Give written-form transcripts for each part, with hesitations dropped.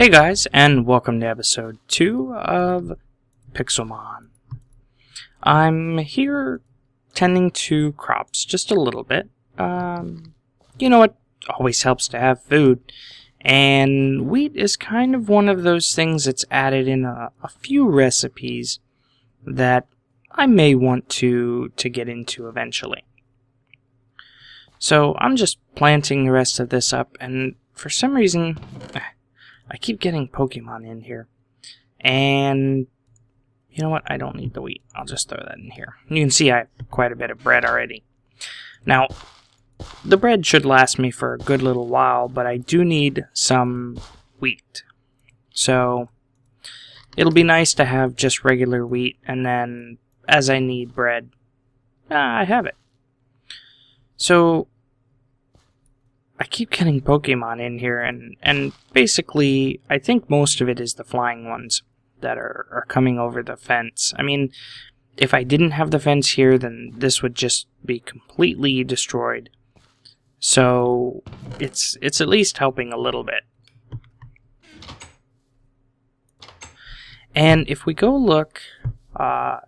Hey guys, and welcome to episode 2 of Pixelmon. I'm here tending to crops just a little bit. You know, it always helps to have food. And wheat is kind of one of those things that's added in a few recipes that I may want to get into eventually. So I'm just planting the rest of this up, and for some reason I keep getting Pokemon in here. And you know what? I don't need the wheat. I'll just throw that in here. You can see I have quite a bit of bread already. Now, the bread should last me for a good little while, but I do need some wheat. So it'll be nice to have just regular wheat, and then as I need bread, I have it. So I keep getting Pokemon in here, and basically, I think most of it is the flying ones that are coming over the fence. I mean, if I didn't have the fence here, then this would just be completely destroyed. So it's at least helping a little bit. And if we go look,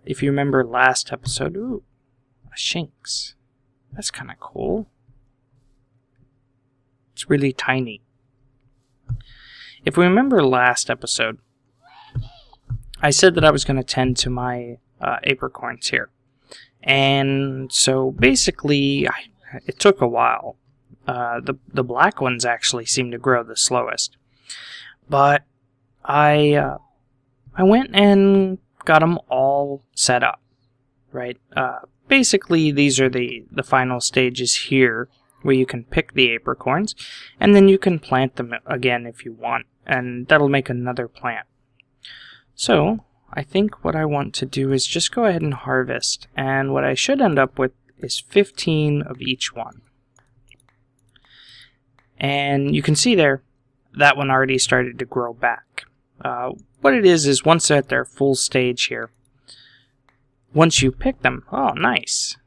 if you remember last episode, ooh, a Shanks. That's kind of cool. It's really tiny. If we remember last episode, I said that I was going to tend to my apricorns here. And so basically, it took a while. The black ones actually seem to grow the slowest. But I went and got them all set up, right? Basically, these are the final stages here, where you can pick the apricorns, and then you can plant them again if you want, and that'll make another plant. So, I think what I want to do is just go ahead and harvest, and what I should end up with is 15 of each one. And you can see there, that one already started to grow back. What it is once they're at their full stage here, once you pick them, oh nice,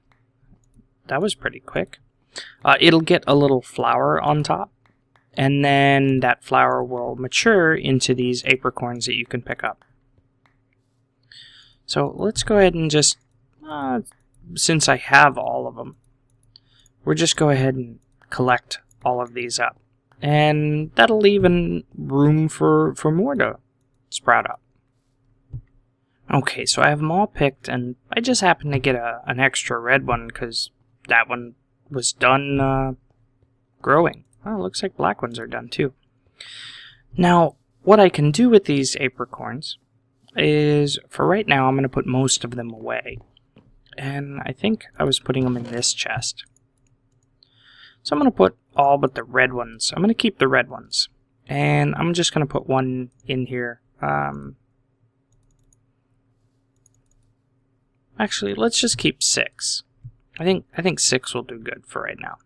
that was pretty quick. It'll get a little flower on top, and then that flower will mature into these apricorns that you can pick up. So let's go ahead and just, since I have all of them, we'll just go ahead and collect all of these up. And that'll leave room for more to sprout up. Okay, so I have them all picked, and I just happened to get an extra red one because that one was done growing. Oh, it looks like black ones are done too. Now, what I can do with these apricorns is, for right now, I'm going to put most of them away. And I think I was putting them in this chest. So I'm going to put all but the red ones. I'm going to keep the red ones. And I'm just going to put one in here. Actually, let's just keep 6. I think 6 will do good for right now.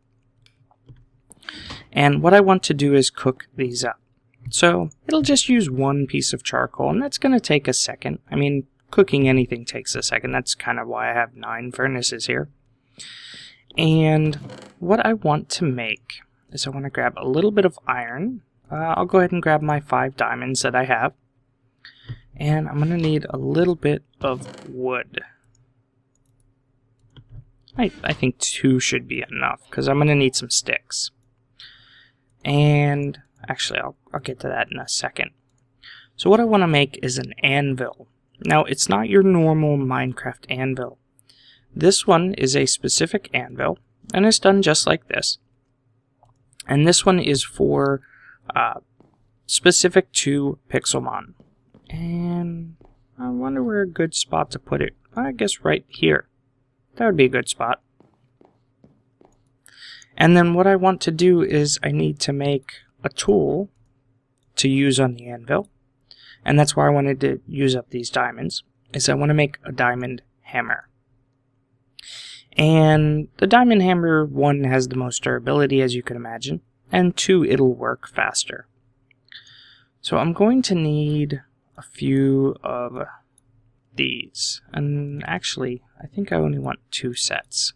And what I want to do is cook these up. So it'll just use one piece of charcoal, and that's going to take a second. I mean, cooking anything takes a second. That's kind of why I have 9 furnaces here. And what I want to make is I want to grab a little bit of iron. I'll go ahead and grab my 5 diamonds that I have. And I'm going to need a little bit of wood. I think 2 should be enough, because I'm going to need some sticks. And actually, I'll get to that in a second. So what I want to make is an anvil. Now, it's not your normal Minecraft anvil. This one is a specific anvil, and it's done just like this. And this one is for specific to Pixelmon. And I wonder where a good spot to put it. I guess right here. That would be a good spot. And then what I want to do is I need to make a tool to use on the anvil. And that's why I wanted to use up these diamonds, is I want to make a diamond hammer. And the diamond hammer, 1, has the most durability, as you can imagine, and 2, it'll work faster. So I'm going to need a few of these, and actually I think I only want 2 sets.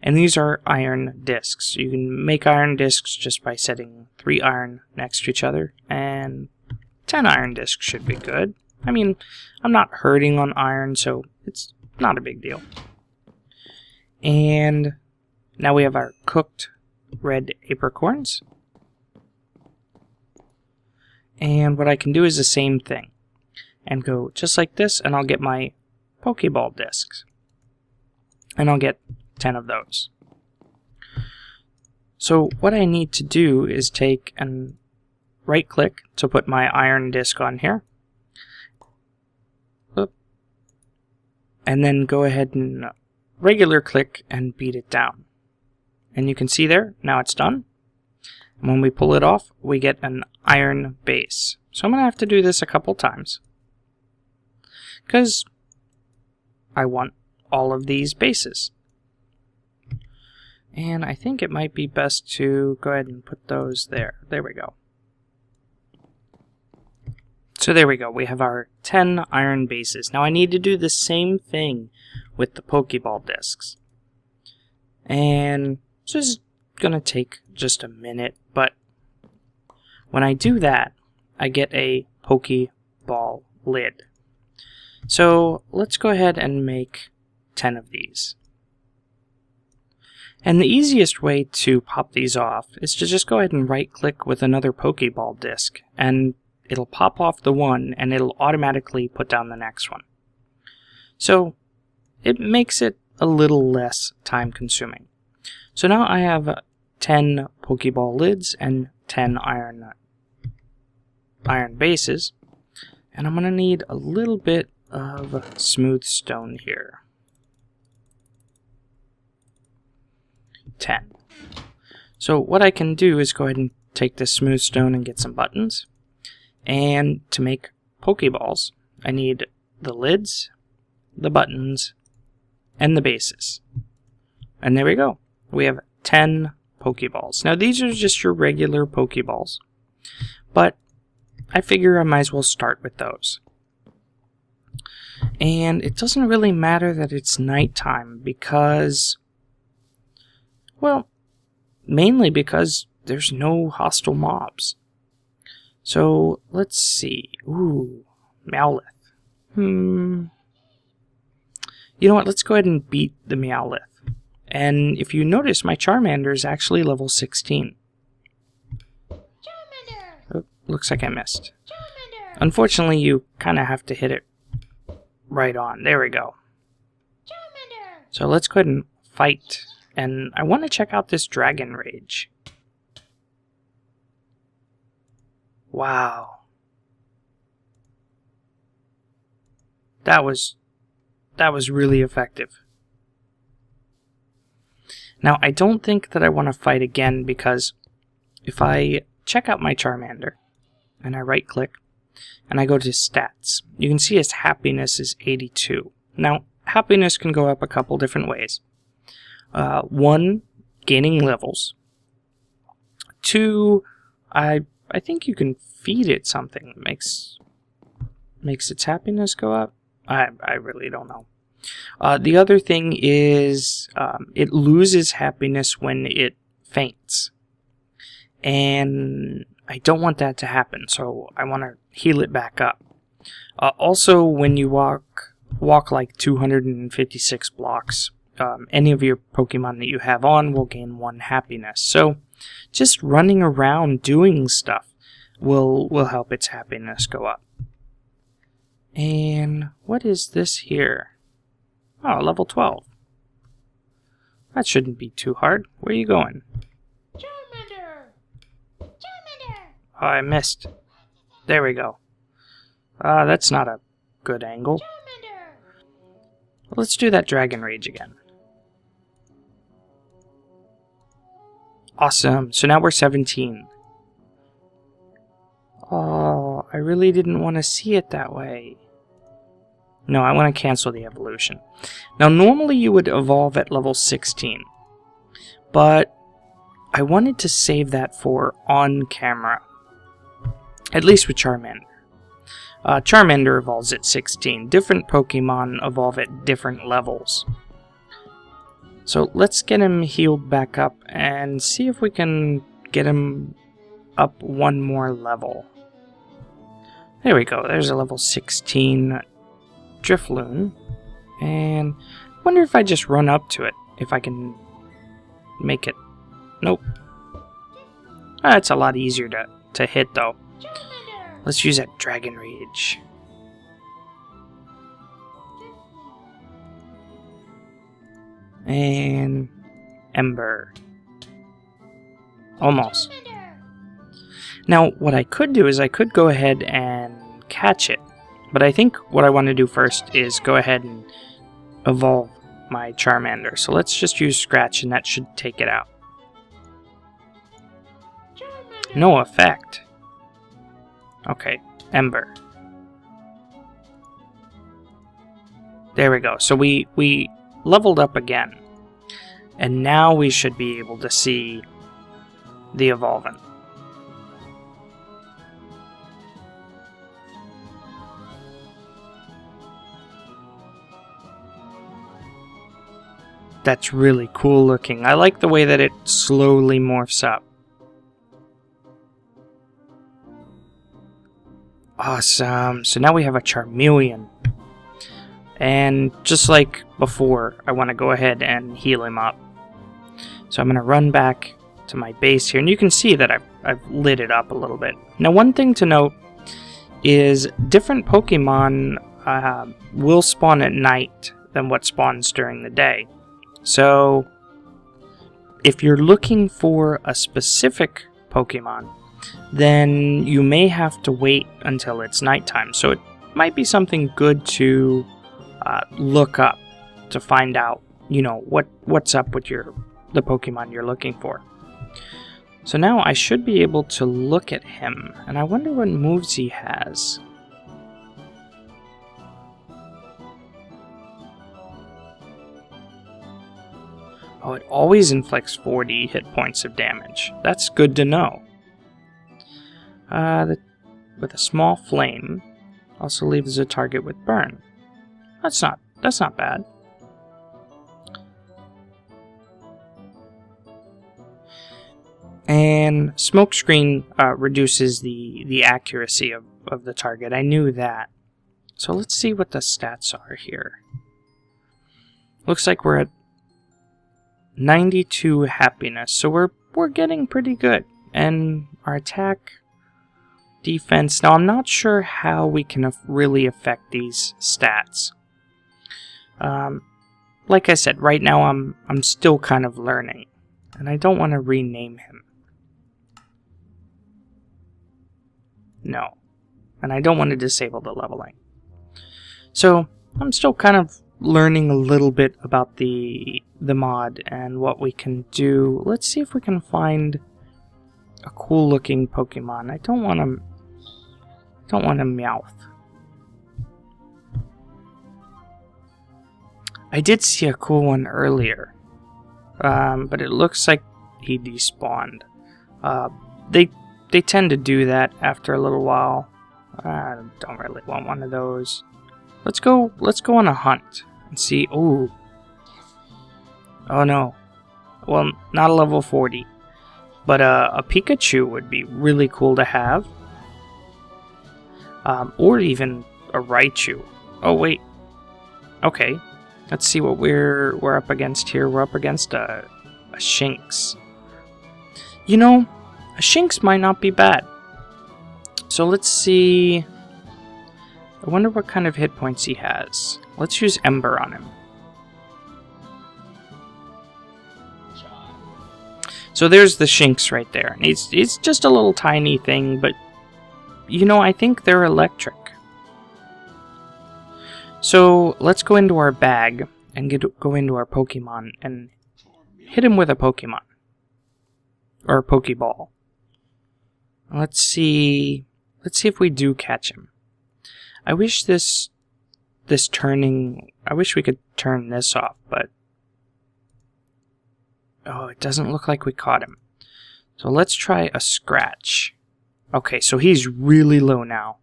And these are iron discs. You can make iron discs just by setting 3 iron next to each other, and 10 iron discs should be good. I mean, I'm not hurting on iron, so it's not a big deal. And now we have our cooked red apricorns. And what I can do is the same thing. And go just like this, and I'll get my Pokeball discs. And I'll get 10 of those. So what I need to do is take and right click to put my iron disc on here. And then go ahead and regular click and beat it down. And you can see there, now it's done. And when we pull it off, we get an iron base. So I'm going to have to do this a couple times, because I want all of these bases. And I think it might be best to go ahead and put those there. There we go. So there we go. We have our 10 iron bases. Now I need to do the same thing with the Pokeball discs. And this is going to take just a minute, but when I do that, I get a Pokeball lid. So let's go ahead and make 10 of these. And the easiest way to pop these off is to just go ahead and right click with another Pokeball disc, and it'll pop off the one and it'll automatically put down the next one. So it makes it a little less time consuming. So now I have 10 Pokeball lids and 10 iron bases, and I'm going to need a little bit of smooth stone here. 10. So what I can do is go ahead and take this smooth stone and get some buttons. And to make Pokeballs, I need the lids, the buttons, and the bases. And there we go. We have 10 Pokeballs. Now these are just your regular Pokeballs, but I figure I might as well start with those. And it doesn't really matter that it's nighttime because, well, mainly because there's no hostile mobs. So let's see. Ooh, Meowth. You know what? Let's go ahead and beat the Meowth. And if you notice, my Charmander is actually level 16. Charmander! Oh, looks like I missed. Charmander! Unfortunately, you kind of have to hit it right on. There we go. Charmander! So let's go ahead and fight. And I want to check out this Dragon Rage. Wow. That was really effective. Now, I don't think that I want to fight again because if I check out my Charmander and I right click and I go to stats, you can see his happiness is 82. Now, happiness can go up a couple different ways. 1, gaining levels. 2, I think you can feed it something that makes its happiness go up. I really don't know. The other thing is it loses happiness when it faints. And I don't want that to happen, so I want to heal it back up. Also, when you walk like 256 blocks, any of your Pokemon that you have on will gain 1 happiness. So just running around doing stuff will help its happiness go up. And what is this here? Oh, level 12. That shouldn't be too hard. Where are you going? Charmander! Charmander! Oh, I missed. There we go. That's not a good angle. Charmander! Let's do that Dragon Rage again. Awesome. So now we're 17. Oh, I really didn't want to see it that way. No, I want to cancel the evolution. Now, normally you would evolve at level 16, but I wanted to save that for on camera, at least with Charmander. Charmander evolves at 16. Different Pokemon evolve at different levels. So let's get him healed back up and see if we can get him up one more level. There we go. There's a level 16 Drifloon. And I wonder if I just run up to it, if I can make it. Nope. It's a lot easier to hit, though. Let's use that Dragon Rage. And Ember. Almost. Now, what I could do is I could go ahead and catch it. But I think what I want to do first is go ahead and evolve my Charmander. So let's just use Scratch and that should take it out. No effect. Okay, Ember. There we go. So we leveled up again. And now we should be able to see the evolving. That's really cool looking. I like the way that it slowly morphs up. Awesome. So now we have a Charmeleon. And just like before, I want to go ahead and heal him up. So I'm going to run back to my base here. And you can see that I've lit it up a little bit. Now one thing to note is different Pokemon will spawn at night than what spawns during the day. So if you're looking for a specific Pokemon, then you may have to wait until it's nighttime. So it might be something good to look up to find out, you know, what's up with the Pokemon you're looking for. So now I should be able to look at him, and I wonder what moves he has. Oh, it always inflicts 40 hit points of damage. That's good to know. With a small flame, also leaves a target with burn. That's not bad. And smokescreen reduces the accuracy of the target. I knew that. So let's see what the stats are here. Looks like we're at 92 happiness, so we're getting pretty good. And our attack, defense. Now I'm not sure how we can really affect these stats. Like I said, right now I'm still kind of learning, and I don't want to rename him. No, and I don't want to disable the leveling. So I'm still kind of learning a little bit about the mod and what we can do. Let's see if we can find a cool looking Pokemon. I don't want a Meowth. I did see a cool one earlier, but it looks like he despawned. They tend to do that after a little while. I don't really want one of those. Let's go on a hunt and see. Ooh. Oh no. Well, not a level 40, but a Pikachu would be really cool to have. Or even a Raichu. Oh wait. Okay. Let's see what we're up against here. We're up against a Shanks. You know, a Shanks might not be bad. So let's see. I wonder what kind of hit points he has. Let's use Ember on him. So there's the Shanks right there. It's just a little tiny thing, but you know, I think they're electric. So let's go into our bag and go into our Pokemon and hit him with a Pokemon. Or a Pokeball. Let's see if we do catch him. I wish I wish we could turn this off, but oh, it doesn't look like we caught him. So let's try a Scratch. Okay, so he's really low now.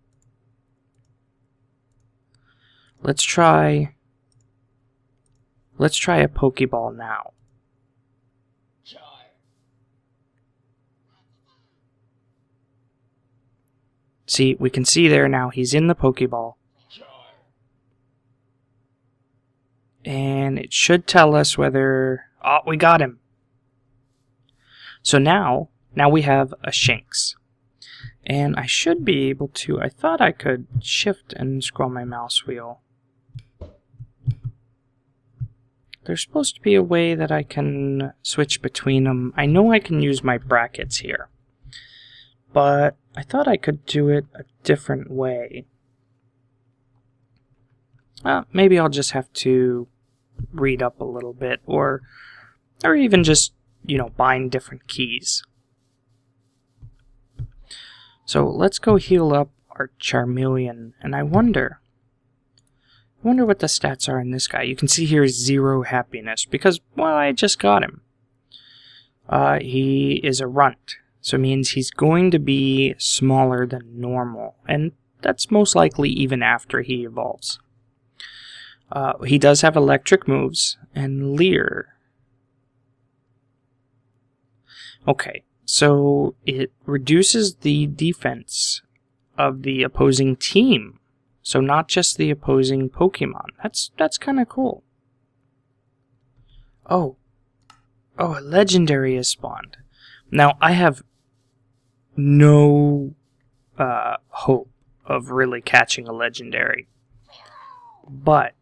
Let's try Let's try a Pokeball now. See, we can see there now he's in the Pokeball. And it should tell us whether... Oh, we got him! So now we have a Shanks. And I should be able to... I thought I could shift and scroll my mouse wheel. There's supposed to be a way that I can switch between them. I know I can use my brackets here. But I thought I could do it a different way. Maybe I'll just have to read up a little bit, or even just, bind different keys. So let's go heal up our Charmeleon, and I wonder what the stats are in this guy. You can see here 0 happiness, because, well, I just got him. He is a runt. So it means he's going to be smaller than normal, and that's most likely even after he evolves. He does have electric moves, and Leer. Okay, so it reduces the defense of the opposing team, so not just the opposing Pokemon. That's kind of cool. Oh, a legendary is spawned. Now, I have no hope of really catching a legendary, but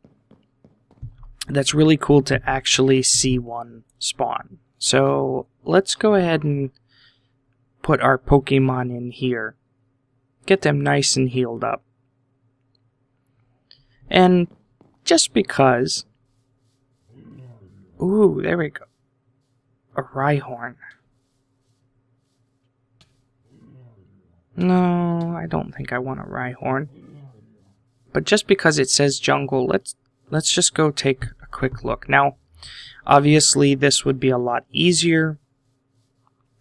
that's really cool to actually see one spawn. So let's go ahead and put our Pokemon in here, get them nice and healed up, and just because... Ooh, there we go. A Rhyhorn. No, I don't think I want a Rhyhorn. But just because it says jungle, let's just go take a quick look. Now, obviously this would be a lot easier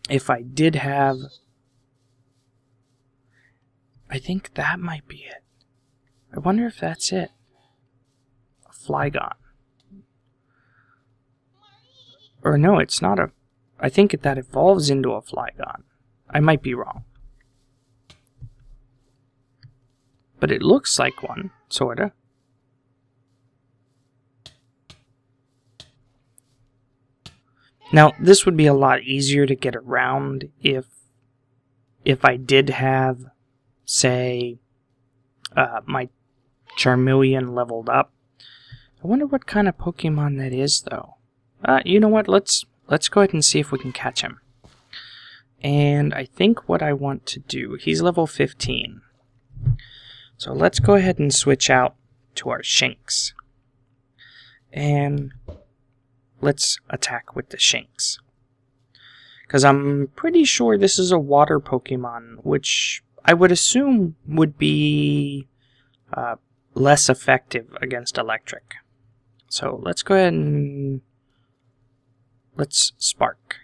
if I did have... I think that might be it. I wonder if that's it. A Flygon. Or no, it's not a... I think that evolves into a Flygon. I might be wrong. But it looks like one, sorta. Now, this would be a lot easier to get around if I did have, say, my Charmeleon leveled up. I wonder what kind of Pokemon that is, though. You know what? Let's go ahead and see if we can catch him. And I think what I want to do, he's level 15. So let's go ahead and switch out to our Shanks. And let's attack with the Shanks. Because I'm pretty sure this is a water Pokemon, which I would assume would be less effective against electric. So let's go ahead and let's Spark.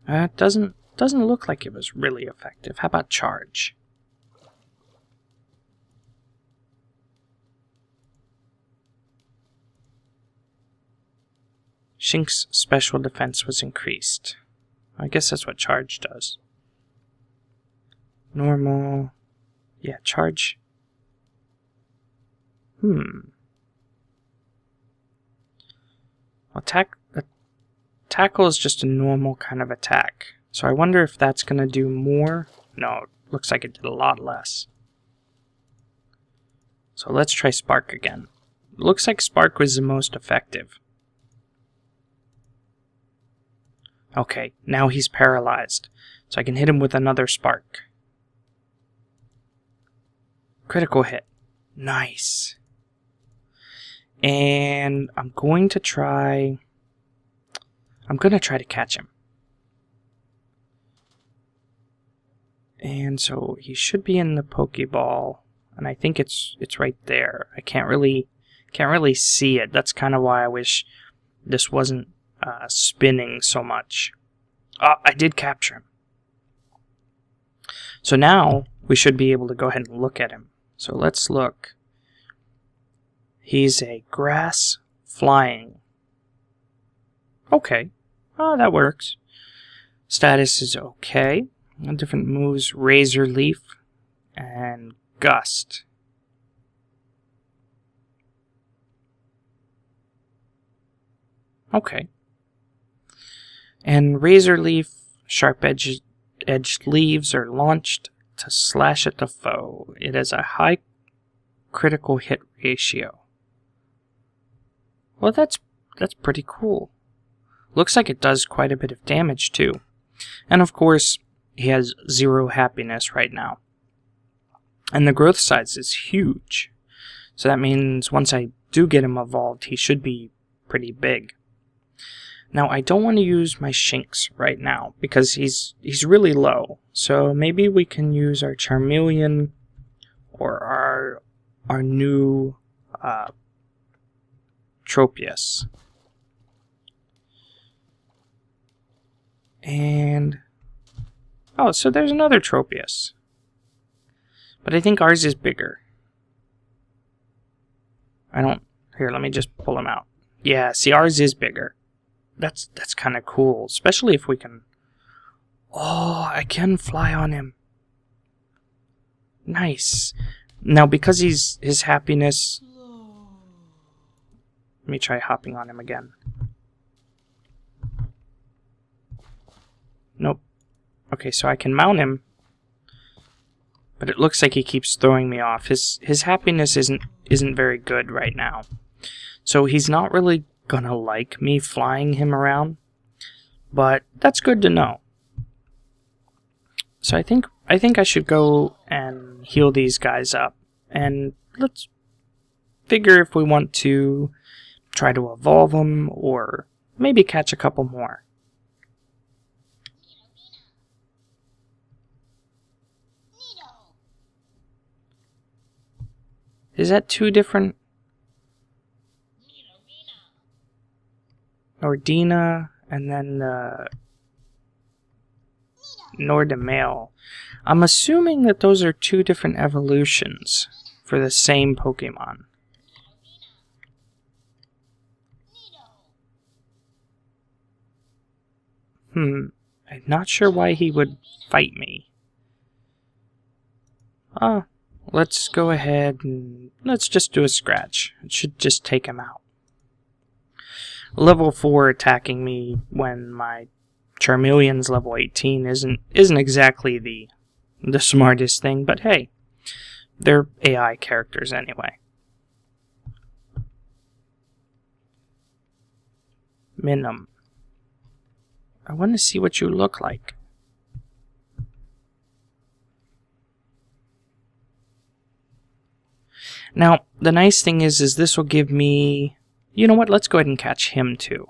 It doesn't look like it was really effective. How about Charge? Shanks' special defense was increased. I guess that's what Charge does. Normal. Yeah, Charge. Tackle is just a normal kind of attack. So I wonder if that's going to do more. No, it looks like it did a lot less. So let's try Spark again. It looks like Spark was the most effective. Okay, now he's paralyzed. So I can hit him with another Spark. Critical hit. Nice. And I'm going to try to catch him. And so he should be in the Pokeball, and I think it's right there. I can't really see it. That's kind of why I wish this wasn't spinning so much. I did capture him. So now we should be able to go ahead and look at him. So let's look. He's a grass flying. Okay. Oh, that works. Status is okay. Different moves, Razor Leaf and Gust. Okay. And Razor Leaf, sharp edged leaves are launched to slash at the foe. It has a high critical hit ratio. Well, that's pretty cool. Looks like it does quite a bit of damage too. And of course, he has 0 happiness right now. And the growth size is huge. So that means once I do get him evolved, he should be pretty big. Now, I don't want to use my Shanks right now because he's really low. So maybe we can use our Charmeleon or our new Tropius. And oh, so there's another Tropius. But I think ours is bigger. Here, let me just pull him out. Yeah, see, ours is bigger. That's kind of cool, especially if we can... Oh, I can fly on him. Nice. Now, because his happiness... Let me try hopping on him again. Nope. Okay, so I can mount him. But it looks like he keeps throwing me off. His happiness isn't very good right now. So he's not really gonna like me flying him around. But that's good to know. So I think I should go and heal these guys up. And let's figure if we want to try to evolve them or maybe catch a couple more. Is that 2 different? Nordina and then Nordamail. I'm assuming that those are 2 different evolutions for the same Pokemon. I'm not sure why he would fight me. Let's go ahead and let's just do a scratch. It should just take him out. Level 4 attacking me when my Charmeleon's level 18 isn't exactly the smartest thing, but hey, they're AI characters anyway. Minim. I want to see what you look like. Now, the nice thing is this will give me... You know what? Let's go ahead and catch him too.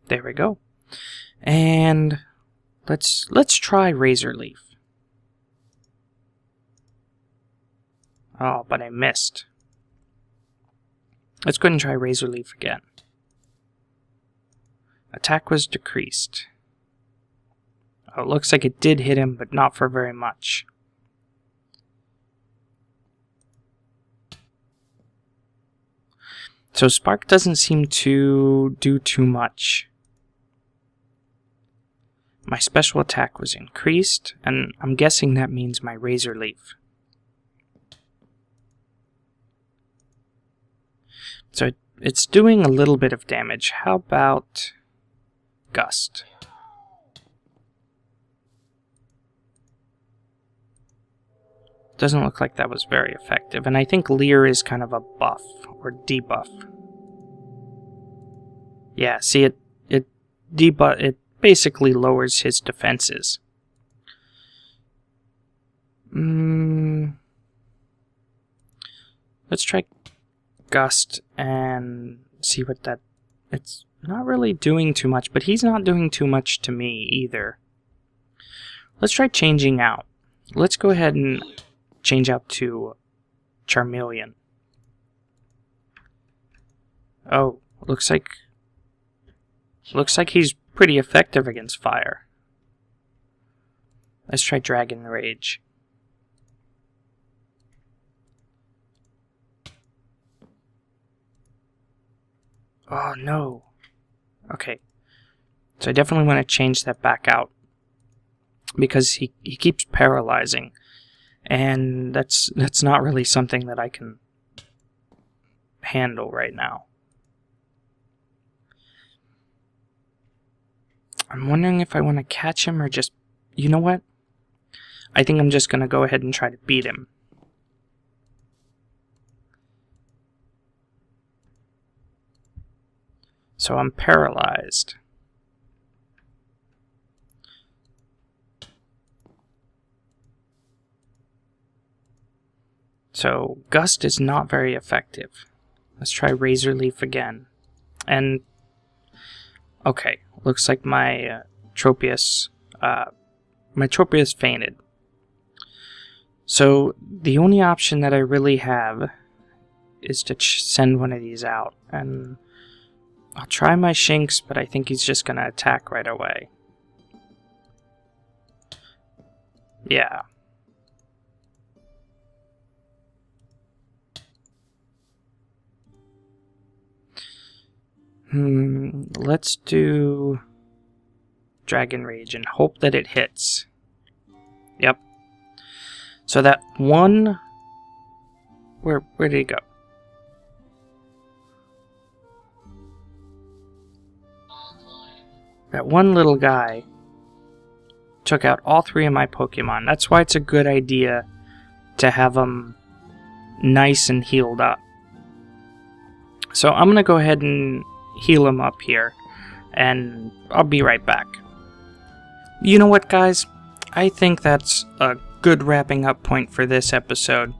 There we go. And let's try Razor Leaf. Oh, but I missed. Let's go ahead and try Razor Leaf again. Attack was decreased. Oh, it looks like it did hit him, but not for very much. So Spark doesn't seem to do too much. My special attack was increased, and I'm guessing that means my Razor Leaf. So it's doing a little bit of damage. How about Gust? Doesn't look like that was very effective, and I think Leer is kind of a buff or debuff. Yeah, see, it basically lowers his defenses. Let's try Gust and see what that... It's not really doing too much, but he's not doing too much to me either. Let's try changing out. Let's go ahead and change out to Charmeleon. Oh, looks like he's pretty effective against fire. Let's try Dragon Rage. Oh no. Okay. So I definitely want to change that back out. Because he keeps paralyzing. And that's not really something that I can handle right now. I'm wondering if I want to catch him or just... You know what? I think I'm just going to go ahead and try to beat him. So I'm paralyzed. So Gust is not very effective. Let's try Razor Leaf again. And okay, looks like my Tropius fainted. So the only option that I really have is to send one of these out, and I'll try my Shanks, but I think he's just gonna attack right away. Yeah. Let's do Dragon Rage and hope that it hits. Yep. So that one... Where did he go? That one little guy took out all 3 of my Pokemon. That's why it's a good idea to have them nice and healed up. So I'm going to go ahead and heal him up here, and I'll be right back. You know what, guys? I think that's a good wrapping up point for this episode.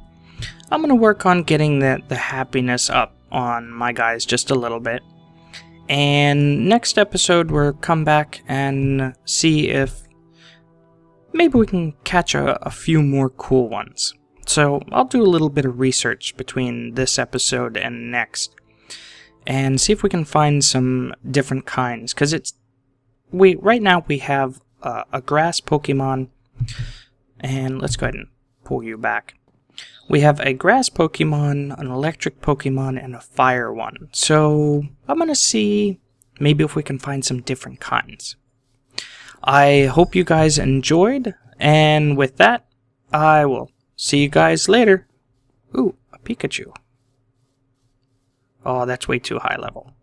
I'm going to work on getting the happiness up on my guys just a little bit. And next episode, we'll come back and see if maybe we can catch a few more cool ones. So I'll do a little bit of research between this episode and next, and see if we can find some different kinds. Because right now we have a grass Pokemon, and let's go ahead and pull you back. We have a grass Pokemon, an electric Pokemon, and a fire one. So I'm going to see maybe if we can find some different kinds. I hope you guys enjoyed, and with that, I will see you guys later. Ooh, a Pikachu. Oh, that's way too high level.